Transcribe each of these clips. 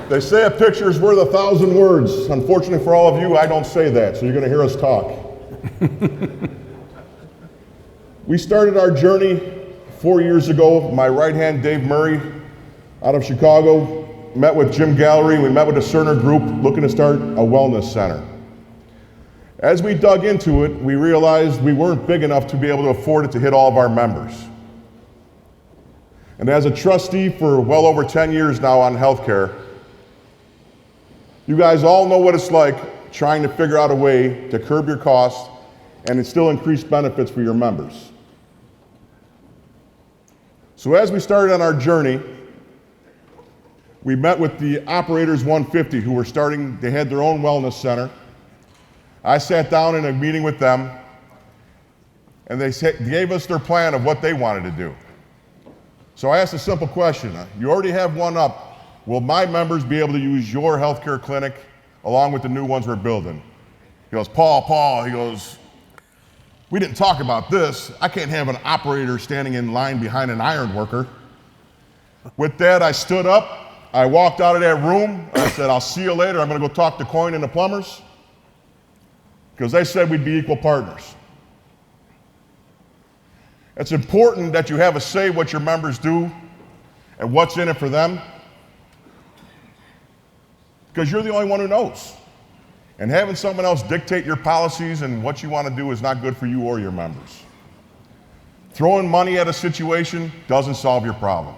They say a picture is worth 1,000 words. Unfortunately for all of you, I don't say that, so you're going to hear us talk. We started our journey 4 years ago. My right hand, Dave Murray, out of Chicago, met with Jim Gallery. We met with the Cerner Group looking to start a wellness center. As we dug into it, we realized we weren't big enough to be able to afford it to hit all of our members. And as a trustee for well over 10 years now on healthcare, you guys all know what it's like trying to figure out a way to curb your costs and still increase benefits for your members. So as we started on our journey, we met with the Operators 150 who were starting, they had their own wellness center. I sat down in a meeting with them and they gave us their plan of what they wanted to do. So I asked a simple question. You already have one up. Will my members be able to use your healthcare clinic along with the new ones we're building? He goes, Paul, he goes, we didn't talk about this. I can't have an operator standing in line behind an iron worker. With that, I stood up. I walked out of that room. I said, I'll see you later. I'm going to go talk to Coyne and the plumbers because they said we'd be equal partners. It's important that you have a say what your members do and what's in it for them, because you're the only one who knows. And having someone else dictate your policies and what you want to do is not good for you or your members. Throwing money at a situation doesn't solve your problem.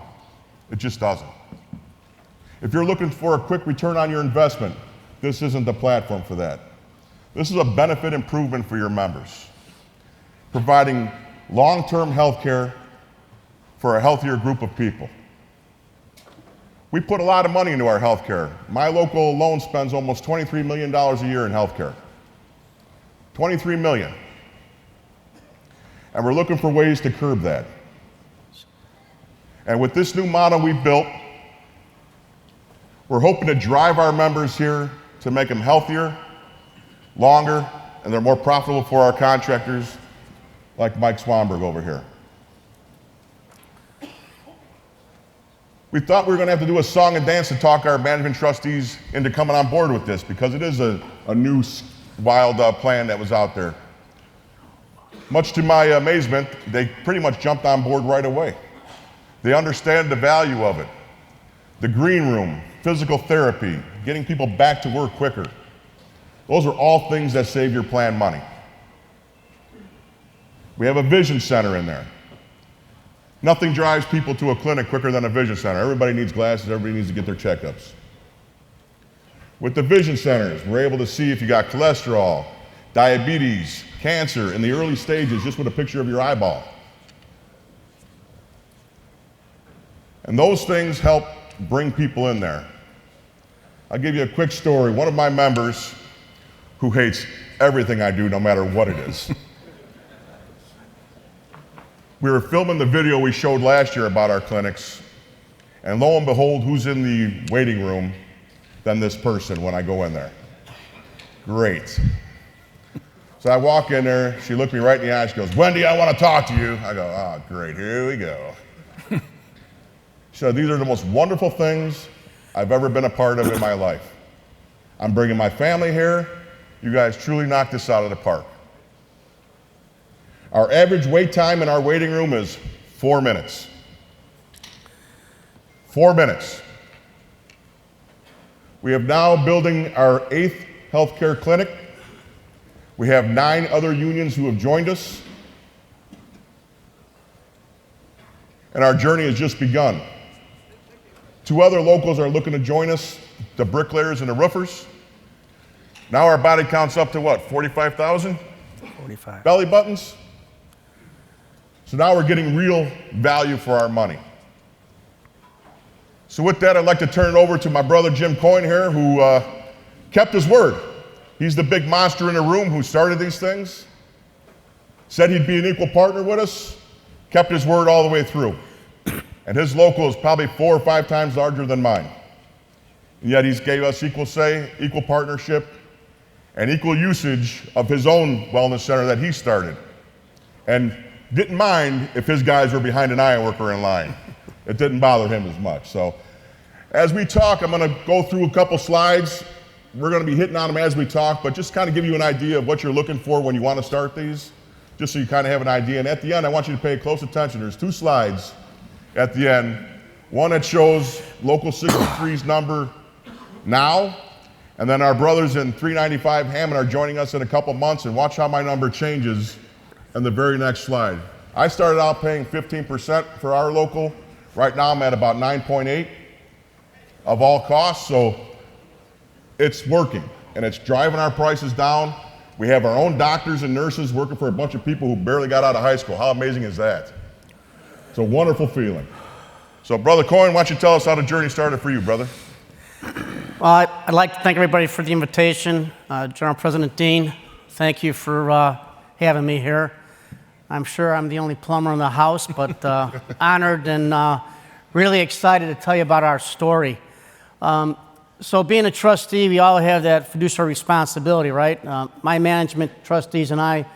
It just doesn't. If you're looking for a quick return on your investment, this isn't the platform for that. This is a benefit improvement for your members, providing long-term health care for a healthier group of people. We put a lot of money into our health care. My local alone spends almost $23 million a year in health care. $23 million. And we're looking for ways to curb that. And with this new model we built, we're hoping to drive our members here to make them healthier, longer, and they're more profitable for our contractors, like Mike Swanberg over here. We thought we were going to have to do a song and dance to talk our management trustees into coming on board with this, because it is a new wild plan that was out there. Much to my amazement, they pretty much jumped on board right away. They understand the value of it. The green room, physical therapy, getting people back to work quicker. Those are all things that save your plan money. We have a vision center in there. Nothing drives people to a clinic quicker than a vision center. Everybody needs glasses, everybody needs to get their checkups. With the vision centers, we're able to see if you got cholesterol, diabetes, cancer in the early stages just with a picture of your eyeball. And those things help bring people in there. I'll give you a quick story. One of my members, who hates everything I do no matter what it is, we were filming the video we showed last year about our clinics, and lo and behold, who's in the waiting room than this person when I go in there? Great. So I walk in there, she looked me right in the eye, she goes, Wendy, I want to talk to you. I go, oh, great, here we go. She said, these are the most wonderful things I've ever been a part of in my life. I'm bringing my family here. You guys truly knocked this out of the park. Our average wait time in our waiting room is 4 minutes. 4 minutes. We have now building our 8th healthcare clinic. We have 9 other unions who have joined us. And our journey has just begun. 2 other locals are looking to join us, the bricklayers and the roofers. Now our body count's up to what, 45,000? 45. Belly buttons? So now we're getting real value for our money. So with that, I'd like to turn it over to my brother Jim Coyne here, who kept his word. He's the big monster in the room who started these things, said he'd be an equal partner with us, kept his word all the way through. And his local is probably 4 or 5 times larger than mine. And yet he's gave us equal say, equal partnership, and equal usage of his own wellness center that he started. And didn't mind if his guys were behind an iron worker in line. It didn't bother him as much. So As we talk, I'm going to go through a couple slides. We're going to be hitting on them as we talk, but just kind of give you an idea of what you're looking for when you want to start these, just so you kind of have an idea. And at the end, I want you to pay close attention. There's 2 slides at the end. One that shows Local 63's number now, and then our brothers in 395 Hammond are joining us in a couple months, and watch how my number changes in the very next slide. I started out paying 15% for our local. Right now I'm at about 9.8 of all costs, so it's working, and it's driving our prices down. We have our own doctors and nurses working for a bunch of people who barely got out of high school. How amazing is that? It's a wonderful feeling. So, Brother Coyne, why don't you tell us how the journey started for you, brother? Well, I'd like to thank everybody for the invitation. General President Dean, thank you for having me here. I'm sure I'm the only plumber in the house, but honored and really excited to tell you about our story. So being a trustee, we all have that fiduciary responsibility, right? My management trustees and I,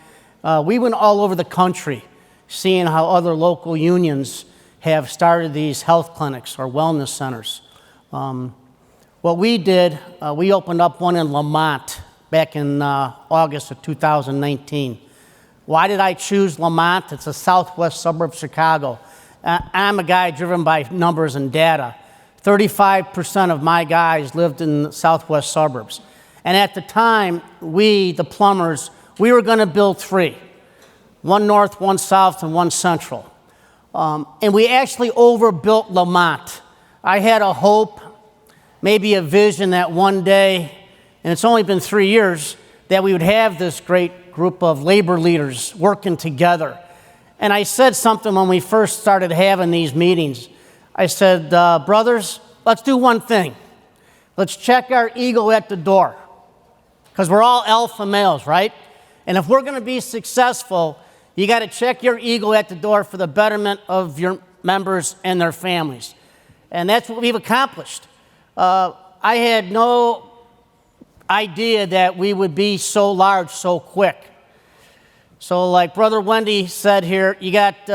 we went all over the country seeing how other local unions have started these health clinics or wellness centers. What we did, we opened up one in Lamont back in August of 2019. Why did I choose Lamont? It's a southwest suburb of Chicago. I'm a guy driven by numbers and data. 35% of my guys lived in the southwest suburbs. And at the time, we, the plumbers, we were going to build 3. 1 north, 1 south, and 1 central. And we actually overbuilt Lamont. I had a hope, maybe a vision that one day, and it's only been 3 years, that we would have this great group of labor leaders working together. And I said something when we first started having these meetings. I said, brothers, let's do one thing. Let's check our ego at the door. Because we're all alpha males, right? And if we're going to be successful, you got to check your ego at the door for the betterment of your members and their families. And that's what we've accomplished. I had no idea that we would be so large so quick. So like Brother Wendy said here, you got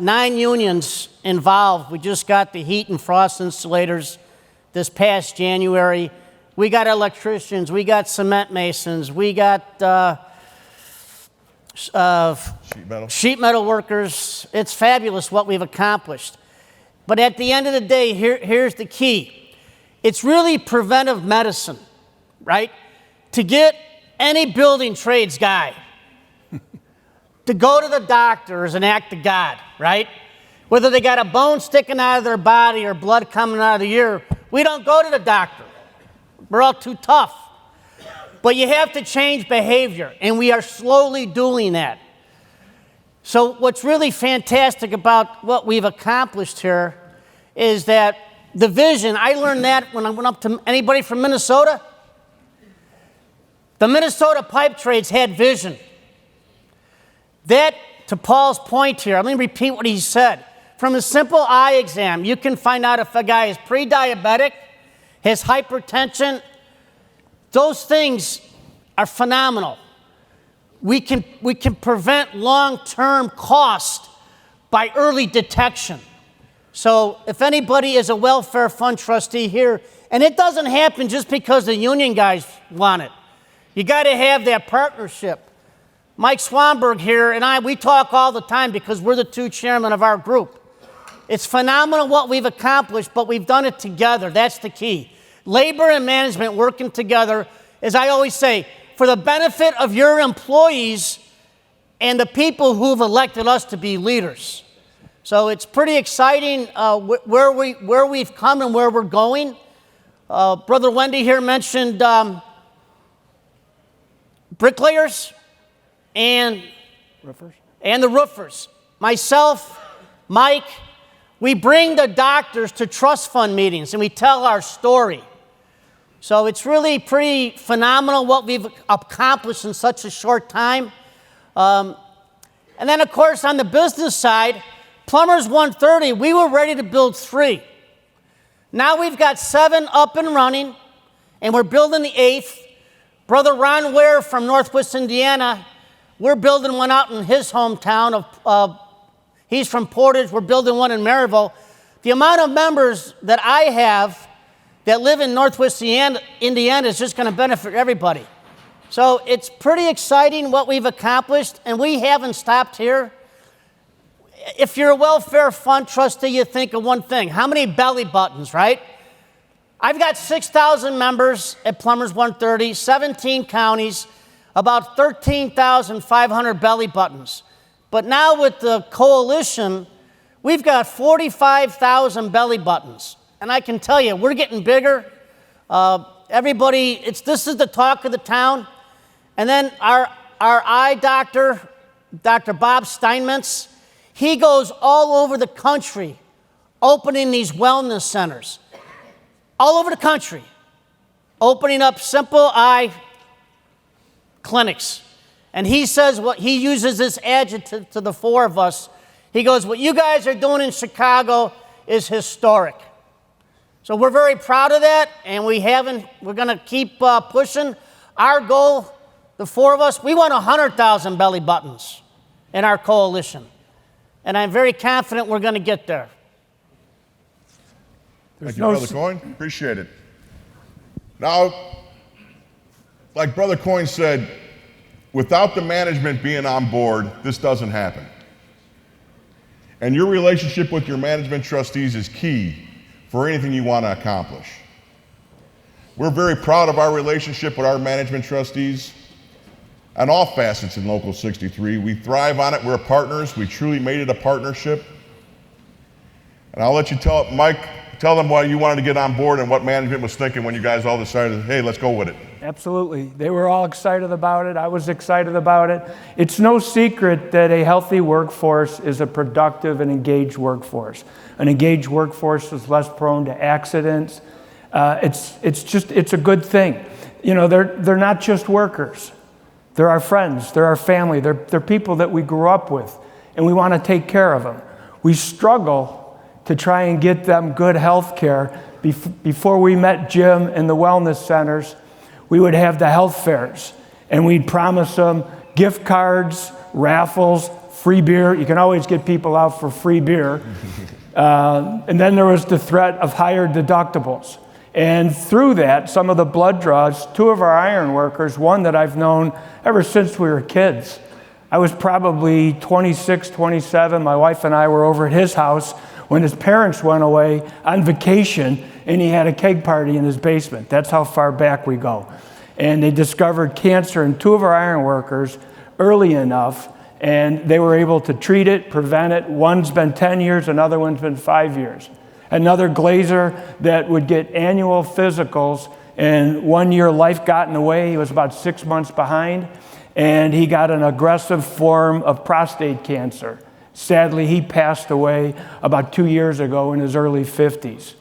9 unions involved. We just got the heat and frost insulators this past January. We got electricians, we got cement masons, we got sheet metal workers. It's fabulous what we've accomplished. But at the end of the day, here's the key. It's really preventive medicine, right? To get any building trades guy to go to the doctor is an act of God, right? Whether they got a bone sticking out of their body or blood coming out of the ear, we don't go to the doctor. We're all too tough. But you have to change behavior, and we are slowly doing that. So what's really fantastic about what we've accomplished here is that the vision, I learned that when I went up to anybody from Minnesota. The Minnesota pipe trades had vision. That, to Paul's point here, let me repeat what he said. From a simple eye exam, you can find out if a guy is pre-diabetic, has hypertension. Those things are phenomenal. We can prevent long-term cost by early detection. So if anybody is a welfare fund trustee here, and it doesn't happen just because the union guys want it. You got to have that partnership. Mike Swanberg here and I, we talk all the time because we're the 2 chairmen of our group. It's phenomenal what we've accomplished, but we've done it together. That's the key. Labor and management working together, as I always say, for the benefit of your employees and the people who've elected us to be leaders. So it's pretty exciting where we've come and where we're going. Brother Wendy here mentioned bricklayers and the roofers. Myself, Mike, we bring the doctors to trust fund meetings and we tell our story. So it's really pretty phenomenal what we've accomplished in such a short time. And then, of course, on the business side, Plumbers 130, we were ready to build 3. Now we've got 7 up and running, and we're building the 8th. Brother Ron Ware from Northwest Indiana, we're building one out in his hometown of he's from Portage. We're building one in Maryville. The amount of members that I have that live in Northwest Indiana is just going to benefit everybody. So it's pretty exciting what we've accomplished, and we haven't stopped here. If you're a welfare fund trustee, you think of one thing. How many belly buttons, right? I've got 6,000 members at Plumbers 130, 17 counties, about 13,500 belly buttons. But now with the coalition, we've got 45,000 belly buttons. And I can tell you, we're getting bigger. This is the talk of the town. And then our eye doctor, Dr. Bob Steinmetz, he goes all over the country opening these wellness centers. All over the country, opening up simple eye clinics. And he says he uses this adjective to the four of us. He goes, what you guys are doing in Chicago is historic. So we're very proud of that, and we're going to keep pushing. Our goal, the four of us, we want 100,000 belly buttons in our coalition. And I'm very confident we're going to get there. Thank you, Brother Coyne. Appreciate it. Now, like Brother Coyne said, without the management being on board, this doesn't happen. And your relationship with your management trustees is key for anything you want to accomplish. We're very proud of our relationship with our management trustees on all facets in Local 63. We thrive on it. We're partners. We truly made it a partnership. And I'll let you tell them why you wanted to get on board and what management was thinking when you guys all decided, hey, let's go with it. Absolutely. They were all excited about it. I was excited about it. It's no secret that a healthy workforce is a productive and engaged workforce. An engaged workforce is less prone to accidents. It's a good thing. You know, they're not just workers. They're our friends. They're our family. They're people that we grew up with, and we want to take care of them. We struggle to try and get them good health care. Before we met Jim in the wellness centers, we would have the health fairs, and we'd promise them gift cards, raffles, free beer. You can always get people out for free beer. And then there was the threat of higher deductibles. And through that, some of the blood draws, two of our iron workers, one that I've known ever since we were kids. I was probably 26, 27. My wife and I were over at his house when his parents went away on vacation, and he had a keg party in his basement. That's how far back we go. And they discovered cancer in two of our iron workers early enough, and they were able to treat it, prevent it. One's been 10 years, another one's been 5 years. Another glazer that would get annual physicals, and 1 year life got in the way. He was about 6 months behind, and he got an aggressive form of prostate cancer. Sadly, he passed away about 2 years ago in his early 50s.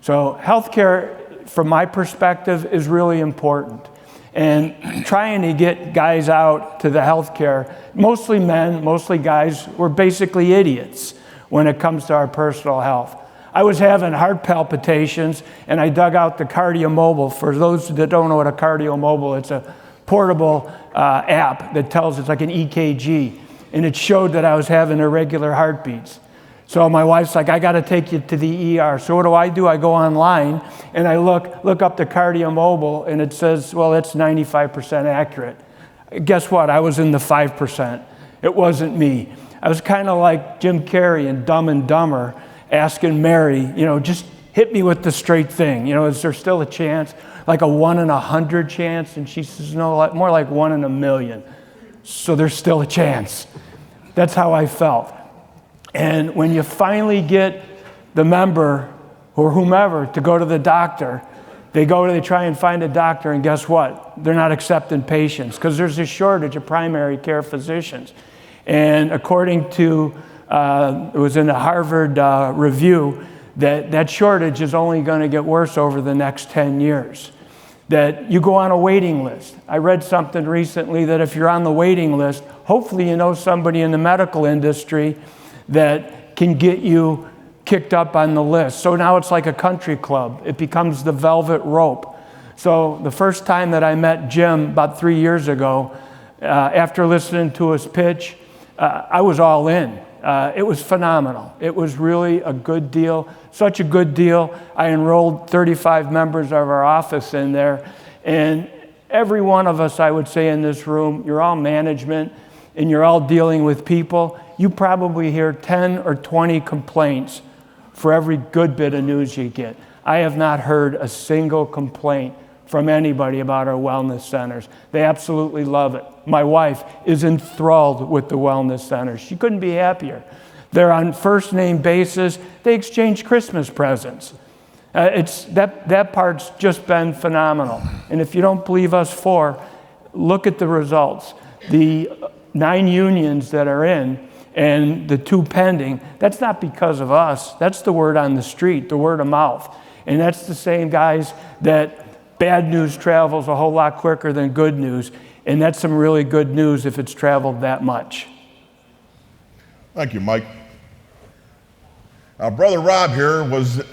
So healthcare, from my perspective, is really important. And trying to get guys out to the healthcare, mostly men, mostly guys, we're basically idiots when it comes to our personal health. I was having heart palpitations, and I dug out the KardioMobile. For those that don't know what a KardioMobile, it's a portable app that tells, it's like an EKG, and it showed that I was having irregular heartbeats. So my wife's like, I got to take you to the ER. So what do? I go online, and I look up the KardioMobile, and it says, well, it's 95% accurate. Guess what? I was in the 5%. It wasn't me. I was kind of like Jim Carrey in Dumb and Dumber, asking Mary, just hit me with the straight thing. Is there still a chance? Like a 1 in 100 chance? And she says, no, more like 1 in a million. So there's still a chance. That's how I felt. And when you finally get the member or whomever to go to the doctor, they try and find a doctor, and guess what? They're not accepting patients because there's a shortage of primary care physicians. And according to, it was in the Harvard review, that shortage is only going to get worse over the next 10 years. That you go on a waiting list. I read something recently that if you're on the waiting list, hopefully you know somebody in the medical industry that can get you kicked up on the list. So now it's like a country club. It becomes the velvet rope. So the first time that I met Jim about 3 years ago, after listening to his pitch, I was all in. It was phenomenal. It was really a good deal, such a good deal. I enrolled 35 members of our office in there, and every one of us, I would say, in this room, you're all management, and you're all dealing with people. You probably hear 10 or 20 complaints for every good bit of news you get. I have not heard a single complaint from anybody about our wellness centers. They absolutely love it. My wife is enthralled with the wellness centers. She couldn't be happier. They're on first name basis. They exchange Christmas presents. That part's just been phenomenal. And if you don't believe us look at the results. The 9 unions that are in and the 2 pending, that's not because of us. That's the word on the street, the word of mouth. And that's the same guys that bad news travels a whole lot quicker than good news. And that's some really good news if it's traveled that much. Thank you, Mike. Brother Rob here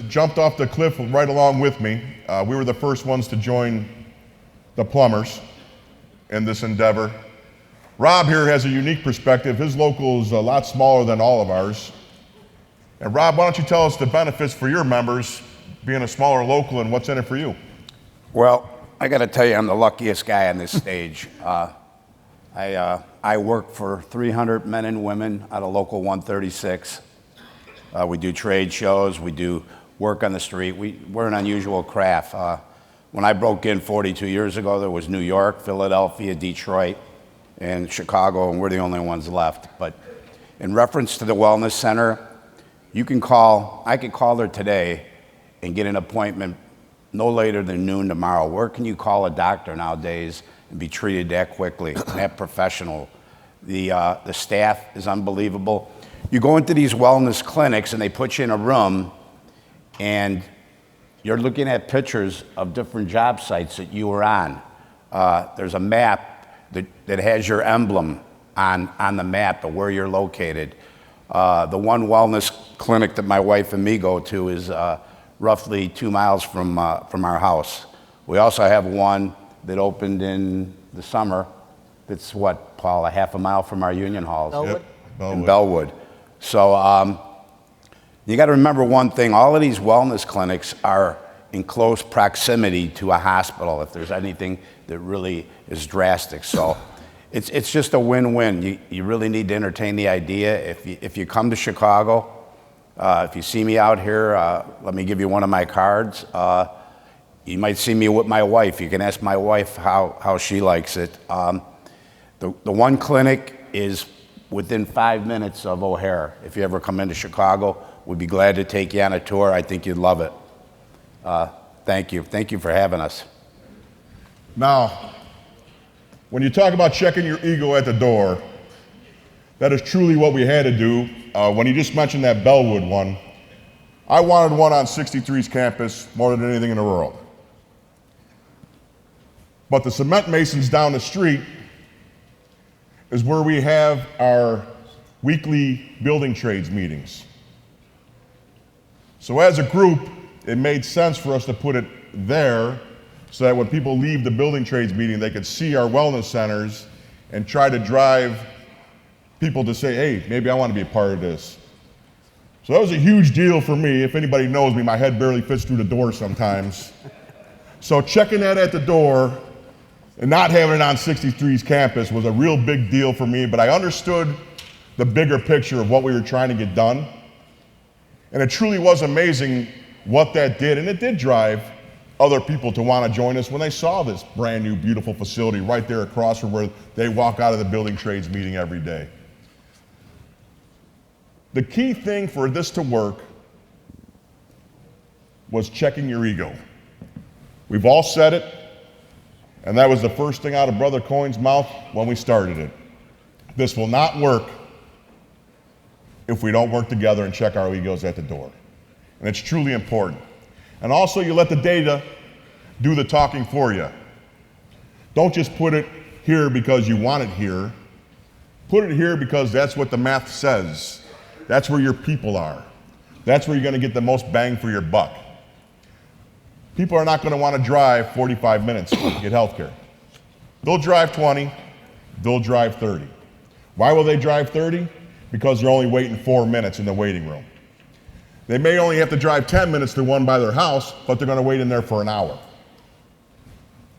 jumped off the cliff right along with me. We were the first ones to join the plumbers in this endeavor. Rob here has a unique perspective. His local is a lot smaller than all of ours. And Rob, why don't you tell us the benefits for your members being a smaller local and what's in it for you? Well, I got to tell you, I'm the luckiest guy on this stage. I work for 300 men and women out of Local 136. We do trade shows. We do work on the street. We're an unusual craft. When I broke in 42 years ago, there was New York, Philadelphia, Detroit, and Chicago, and we're the only ones left. But in reference to the Wellness Center, I could call there today and get an appointment no later than noon tomorrow. Where can you call a doctor nowadays and be treated that quickly, that professional? The staff is unbelievable. You go into these wellness clinics and they put you in a room and you're looking at pictures of different job sites that you were on. There's a map that has your emblem on the map of where you're located. The one wellness clinic that my wife and me go to is roughly 2 miles from our house. We also have one that opened in the summer that's what, Paul, a half a mile from our union halls. Bellwood? Yep, In Bellwood. So you got to remember one thing, all of these wellness clinics are in close proximity to a hospital if there's anything that really is drastic. So it's just a win-win. You really need to entertain the idea. If you come to Chicago, if you see me out here, let me give you one of my cards. You might see me with my wife. You can ask my wife how she likes it. The one clinic is within 5 minutes of O'Hare. If you ever come into Chicago, we'd be glad to take you on a tour. I think you'd love it. Thank you. Thank you for having us. Now, when you talk about checking your ego at the door, that is truly what we had to do. When you just mentioned that Bellwood one, I wanted one on 63's campus more than anything in the world. But the cement masons down the street is where we have our weekly building trades meetings. So as a group, it made sense for us to put it there so that when people leave the building trades meeting, they could see our wellness centers and try to drive people to say, hey, maybe I want to be a part of this. So that was a huge deal for me. If anybody knows me, my head barely fits through the door sometimes. So checking that at the door and not having it on 63's campus was a real big deal for me, but I understood the bigger picture of what we were trying to get done. And it truly was amazing what that did, and it did drive other people to want to join us when they saw this brand new, beautiful facility right there across from where they walk out of the building trades meeting every day. The key thing for this to work was checking your ego. We've all said it, and that was the first thing out of Brother Coyne's mouth when we started it. This will not work if we don't work together and check our egos at the door. And it's truly important. And also, you let the data do the talking for you. Don't just put it here because you want it here. Put it here because that's what the math says. That's where your people are. That's where you're going to get the most bang for your buck. People are not going to want to drive 45 minutes to get health care. They'll drive 20, they'll drive 30. Why will they drive 30? because they're only waiting 4 minutes in the waiting room. They may only have to drive 10 minutes to one by their house, but they're going to wait in there for an hour.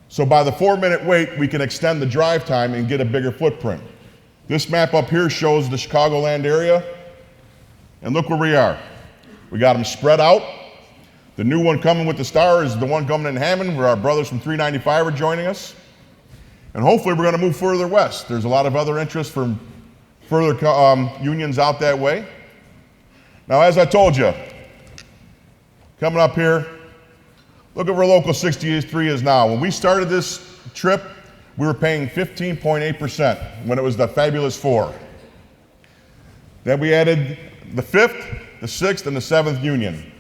So by the 4-minute wait, we can extend the drive time and get a bigger footprint. This map up here shows the Chicagoland area, and look where we are. We got them spread out. The new one coming with the star is the one coming in Hammond, where our brothers from 395 are joining us. And hopefully we're going to move further west. There's a lot of other interest from further unions out that way. Now, as I told you, coming up here, look at where Local 63 is now. When we started this trip, we were paying 15.8% when it was the Fabulous Four. Then we added the 5th, the 6th, and the 7th union.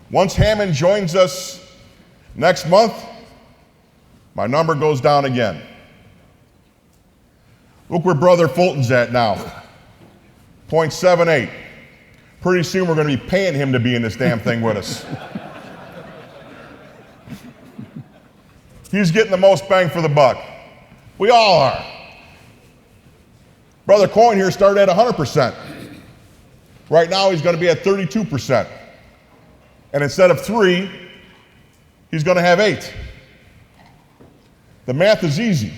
Once Hammond joins us next month, my number goes down again. Look where Brother Fulton's at now, 0.78. Pretty soon we're going to be paying him to be in this damn thing with us. He's getting the most bang for the buck. We all are. Brother Coyne here started at 100%. Right now he's going to be at 32%. And instead of 3, he's going to have 8. The math is easy.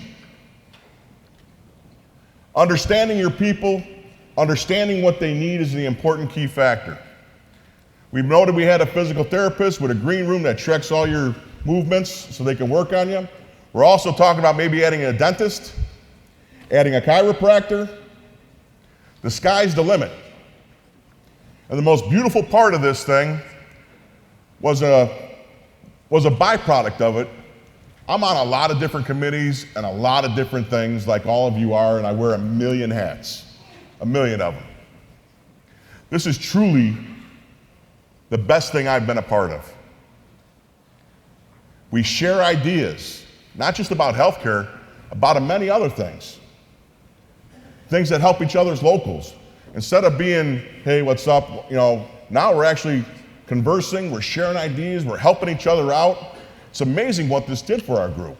Understanding your people, understanding what they need is the important key factor. We've noted we had a physical therapist with a green room that checks all your movements so they can work on you. We're also talking about maybe adding a dentist, adding a chiropractor. The sky's the limit. And the most beautiful part of this thing was a byproduct of it. I'm on a lot of different committees and a lot of different things like all of you are, and I wear a million hats, a million of them. This is truly the best thing I've been a part of. We share ideas, not just about healthcare, about many other things. Things that help each other's locals. Instead of being, hey, what's up, now we're actually conversing, we're sharing ideas, we're helping each other out. It's amazing what this did for our group.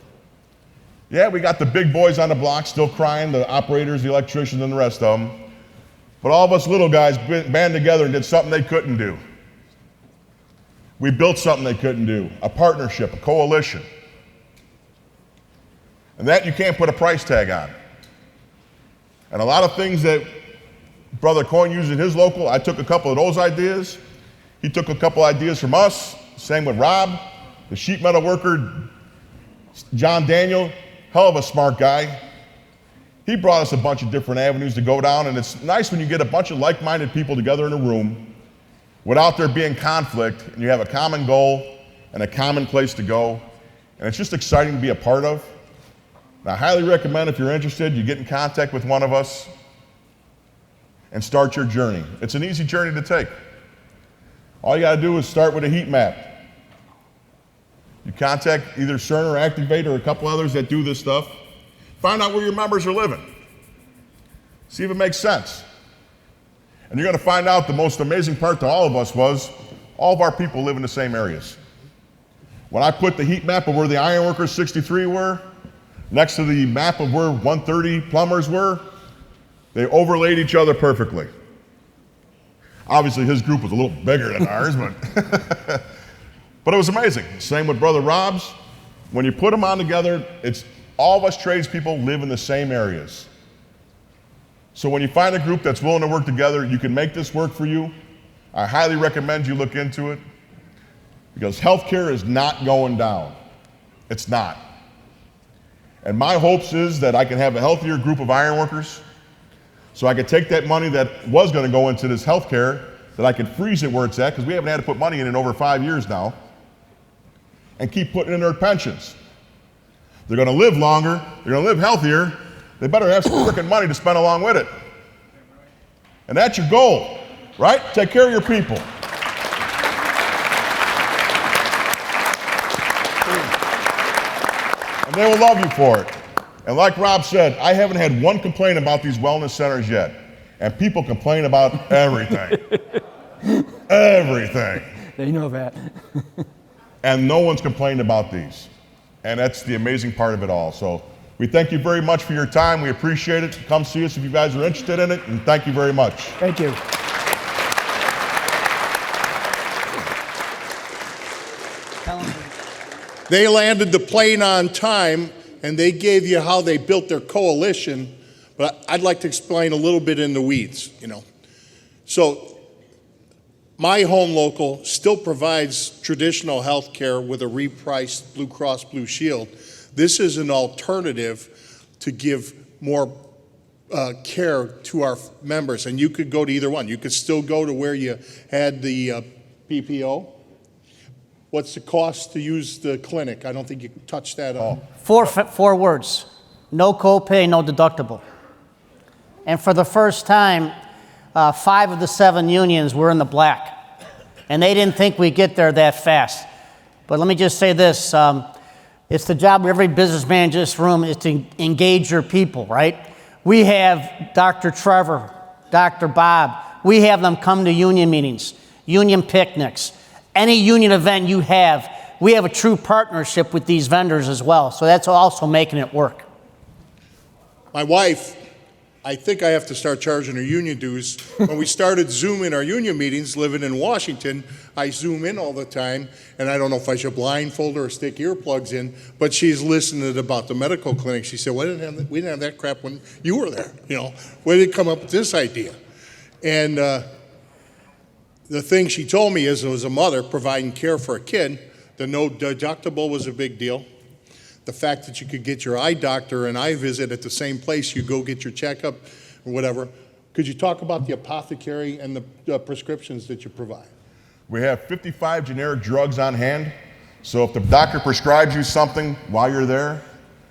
Yeah, we got the big boys on the block still crying, the operators, the electricians, and the rest of them. But all of us little guys band together and did something they couldn't do. We built something they couldn't do, a partnership, a coalition. And that you can't put a price tag on. And a lot of things that Brother Coyne used in his local, I took a couple of those ideas. He took a couple ideas from us. Same with Rob, the sheet metal worker, John Daniel, hell of a smart guy. He brought us a bunch of different avenues to go down, and it's nice when you get a bunch of like-minded people together in a room without there being conflict, and you have a common goal and a common place to go, and it's just exciting to be a part of. And I highly recommend, if you're interested, you get in contact with one of us and start your journey. It's an easy journey to take. All you gotta do is start with a heat map. You contact either CERN or Activate or a couple others that do this stuff. Find out where your members are living. See if it makes sense. And you're gonna find out the most amazing part to all of us was all of our people live in the same areas. When I put the heat map of where the Ironworkers 63 were, next to the map of where 130 plumbers were, they overlaid each other perfectly. Obviously his group was a little bigger than ours, but it was amazing. Same with Brother Rob's. When you put them on together, it's all of us tradespeople live in the same areas. So when you find a group that's willing to work together, you can make this work for you. I highly recommend you look into it because healthcare is not going down. It's not. And my hopes is that I can have a healthier group of ironworkers so I could take that money that was going to go into this healthcare, that I could freeze it where it's at, because we haven't had to put money in over 5 years now, and keep putting in their pensions. They're going to live longer, they're going to live healthier, they better have some freaking money to spend along with it. And that's your goal, right? Take care of your people. And they will love you for it. And like Rob said, I haven't had one complaint about these wellness centers yet. And people complain about everything. Everything. They know that. And no one's complained about these. And that's the amazing part of it all. So We thank you very much for your time. We appreciate it. Come see us if you guys are interested in it, and thank you very much. Thank you. They landed the plane on time, and they gave you how they built their coalition, but I'd like to explain a little bit in the weeds, So my home local still provides traditional health care with a repriced Blue Cross Blue Shield. This is an alternative to give more care to our members, and you could go to either one. You could still go to where you had the PPO. What's the cost to use the clinic? I don't think you can touch that all. Four words: no copay, no deductible. And for the first time, 5 of the 7 unions were in the black, and they didn't think we'd get there that fast. But let me just say this: it's the job of every businessman in this room is to engage your people, right? We have Dr. Trevor, Dr. Bob. We have them come to union meetings, union picnics. Any union event you have, we have a true partnership with these vendors as well. So that's also making it work. My wife, I think I have to start charging her union dues. When we started Zooming our union meetings, living in Washington, I Zoom in all the time, and I don't know if I should blindfold her or stick earplugs in, but she's listening about the medical clinic. She said, we didn't have that crap when you were there. Where did you come up with this idea? And the thing she told me is, as a mother providing care for a kid, the no deductible was a big deal. The fact that you could get your eye doctor and eye visit at the same place you go get your checkup or whatever. Could you talk about the apothecary and the prescriptions that you provide? We have 55 generic drugs on hand. So if the doctor prescribes you something while you're there,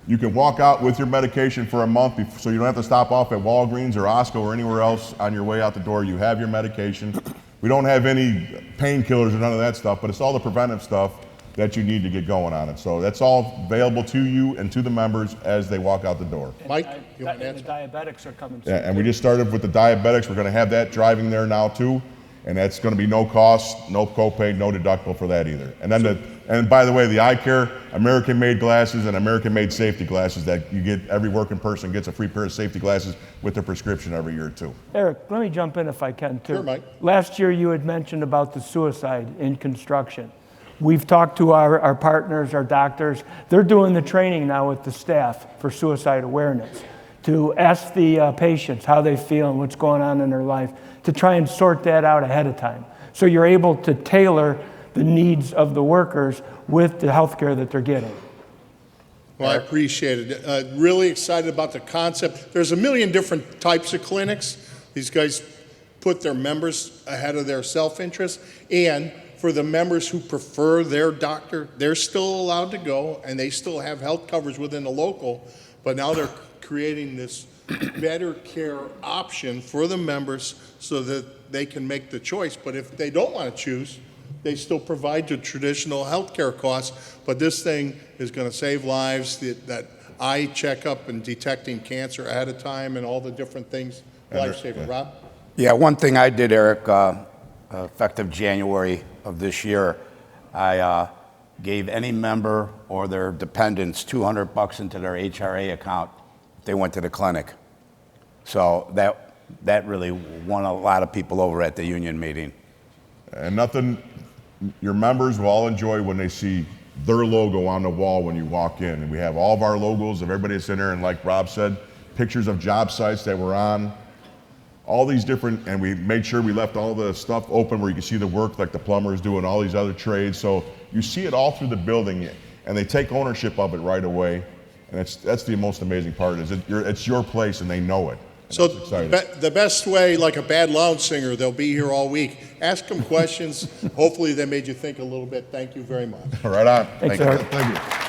you can walk out with your medication for a month, so you don't have to stop off at Walgreens or Osco or anywhere else on your way out the door. You have your medication. We don't have any painkillers or none of that stuff, but it's all the preventive stuff that you need to get going on it. So that's all available to you and to the members as they walk out the door. Mike, you want to And answer? the diabetics are coming soon. Yeah, and we just started with the diabetics. We're going to have that driving there now too, and that's going to be no cost, no copay, no deductible for that either. And then and by the way, the eye care, American-made glasses and American-made safety glasses that you get, every working person gets a free pair of safety glasses with their prescription every year too. Eric, let me jump in if I can, too. Sure, Mike. Last year, you had mentioned about the suicide in construction. We've talked to our partners, our doctors. They're doing the training now with the staff for suicide awareness, to ask the patients how they feel and what's going on in their life, to try and sort that out ahead of time. So you're able to tailor the needs of the workers with the health care that they're getting. Well, I appreciate it. Really excited about the concept. There's a million different types of clinics. These guys put their members ahead of their self-interest. And for the members who prefer their doctor, they're still allowed to go, and they still have health coverage within the local. But now they're creating this better care option for the members so that they can make the choice. But if they don't want to choose, they still provide the traditional health care costs, but this thing is going to save lives, that eye checkup and detecting cancer ahead of time and all the different things. Lifesaver. Rob? Yeah, one thing I did, Eric, effective January of this year, I gave any member or their dependents $200 into their HRA account if they went to the clinic. So that really won a lot of people over at the union meeting. And nothing your members will all enjoy when they see their logo on the wall when you walk in. And we have all of our logos of everybody that's in there, and like Rob said, pictures of job sites that we're on, all these different, and we made sure we left all the stuff open where you can see the work, like the plumbers doing all these other trades. So you see it all through the building, and they take ownership of it right away. And that's the most amazing part, is it's your place and they know it. So the best way, like a bad lounge singer, they'll be here all week. Ask them questions. Hopefully they made you think a little bit. Thank you very much. Right on. Thanks, Thank you. Eric. Thank you.